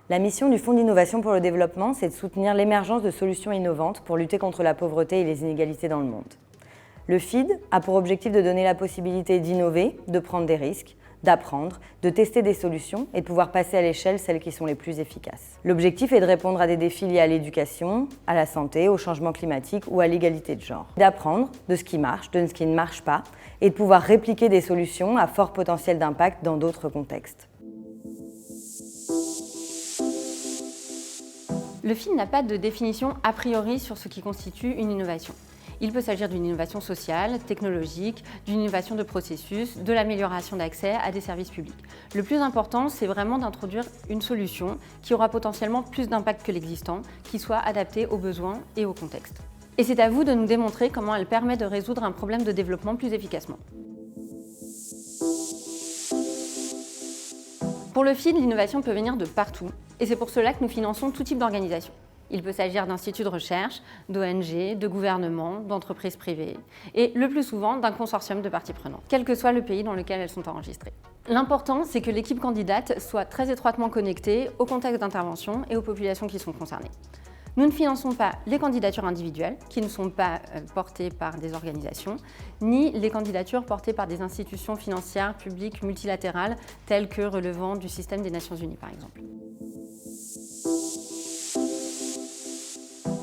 La mission du Fonds d'innovation pour le développement, c'est de soutenir l'émergence de solutions innovantes pour lutter contre la pauvreté et les inégalités dans le monde. Le FID a pour objectif de donner la possibilité d'innover, de prendre des risques, d'apprendre, de tester des solutions et de pouvoir passer à l'échelle celles qui sont les plus efficaces. L'objectif est de répondre à des défis liés à l'éducation, à la santé, au changement climatique ou à l'égalité de genre. D'apprendre de ce qui marche, de ce qui ne marche pas et de pouvoir répliquer des solutions à fort potentiel d'impact dans d'autres contextes. Le FID n'a pas de définition a priori sur ce qui constitue une innovation. Il peut s'agir d'une innovation sociale, technologique, d'une innovation de processus, de l'amélioration d'accès à des services publics. Le plus important, c'est vraiment d'introduire une solution qui aura potentiellement plus d'impact que l'existant, qui soit adaptée aux besoins et au contexte. Et c'est à vous de nous démontrer comment elle permet de résoudre un problème de développement plus efficacement. Pour le FID, l'innovation peut venir de partout, et c'est pour cela que nous finançons tout type d'organisation. Il peut s'agir d'instituts de recherche, d'ONG, de gouvernements, d'entreprises privées, et le plus souvent d'un consortium de parties prenantes, quel que soit le pays dans lequel elles sont enregistrées. L'important, c'est que l'équipe candidate soit très étroitement connectée au contexte d'intervention et aux populations qui sont concernées. Nous ne finançons pas les candidatures individuelles, qui ne sont pas portées par des organisations, ni les candidatures portées par des institutions financières publiques multilatérales, telles que relevant du système des Nations Unies, par exemple.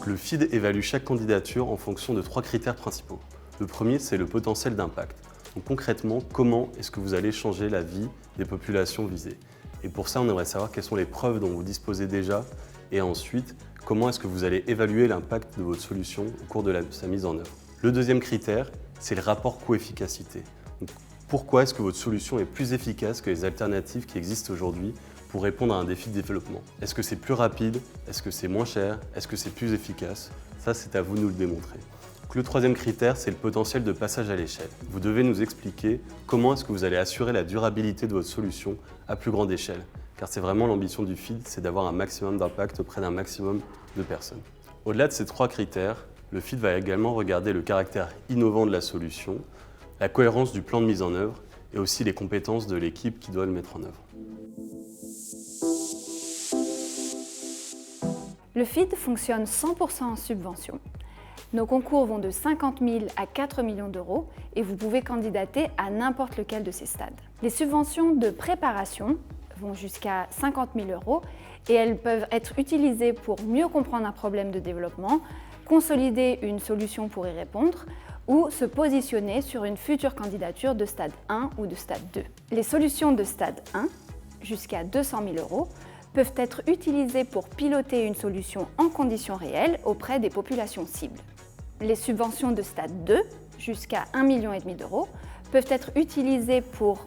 Le FID évalue chaque candidature en fonction de 3 critères principaux. Le premier, c'est le potentiel d'impact. Donc concrètement, comment est-ce que vous allez changer la vie des populations visées? Et pour ça, on aimerait savoir quelles sont les preuves dont vous disposez déjà, et ensuite, comment est-ce que vous allez évaluer l'impact de votre solution au cours de sa mise en œuvre. Le deuxième critère, c'est le rapport coût-efficacité. Pourquoi est-ce que votre solution est plus efficace que les alternatives qui existent aujourd'hui pour répondre à un défi de développement? Est-ce que c'est plus rapide? Est-ce que c'est moins cher? Est-ce que c'est plus efficace? Ça, c'est à vous de nous le démontrer. Donc, le troisième critère, c'est le potentiel de passage à l'échelle. Vous devez nous expliquer comment est-ce que vous allez assurer la durabilité de votre solution à plus grande échelle. Car c'est vraiment l'ambition du FID, c'est d'avoir un maximum d'impact auprès d'un maximum de personnes. Au-delà de ces 3 critères, le FID va également regarder le caractère innovant de la solution, la cohérence du plan de mise en œuvre et aussi les compétences de l'équipe qui doit le mettre en œuvre. Le FID fonctionne 100% en subvention. Nos concours vont de 50 000 à 4 millions d'euros et vous pouvez candidater à n'importe lequel de ces stades. Les subventions de préparation vont jusqu'à 50 000 euros et elles peuvent être utilisées pour mieux comprendre un problème de développement, consolider une solution pour y répondre ou se positionner sur une future candidature de stade 1 ou de stade 2. Les solutions de stade 1, jusqu'à 200 000 euros, peuvent être utilisées pour piloter une solution en conditions réelles auprès des populations cibles. Les subventions de stade 2, jusqu'à 1,5 million d'euros, peuvent être utilisées pour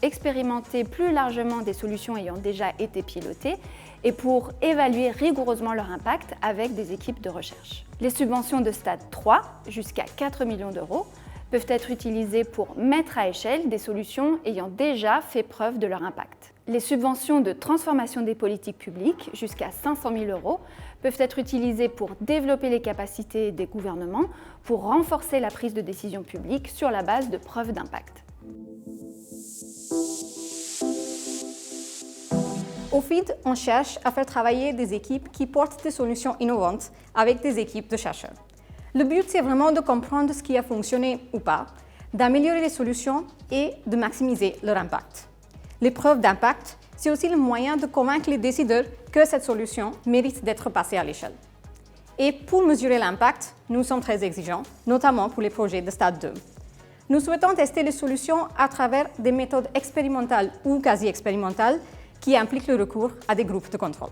expérimenter plus largement des solutions ayant déjà été pilotées et pour évaluer rigoureusement leur impact avec des équipes de recherche. Les subventions de stade 3, jusqu'à 4 millions d'euros, peuvent être utilisées pour mettre à échelle des solutions ayant déjà fait preuve de leur impact. Les subventions de transformation des politiques publiques, jusqu'à 500 000 euros, peuvent être utilisées pour développer les capacités des gouvernements, pour renforcer la prise de décision publique sur la base de preuves d'impact. Au FID, on cherche à faire travailler des équipes qui portent des solutions innovantes avec des équipes de chercheurs. Le but, c'est vraiment de comprendre ce qui a fonctionné ou pas, d'améliorer les solutions et de maximiser leur impact. Les preuves d'impact, c'est aussi le moyen de convaincre les décideurs que cette solution mérite d'être passée à l'échelle. Et pour mesurer l'impact, nous sommes très exigeants, notamment pour les projets de stade 2. Nous souhaitons tester les solutions à travers des méthodes expérimentales ou quasi-expérimentales qui impliquent le recours à des groupes de contrôle.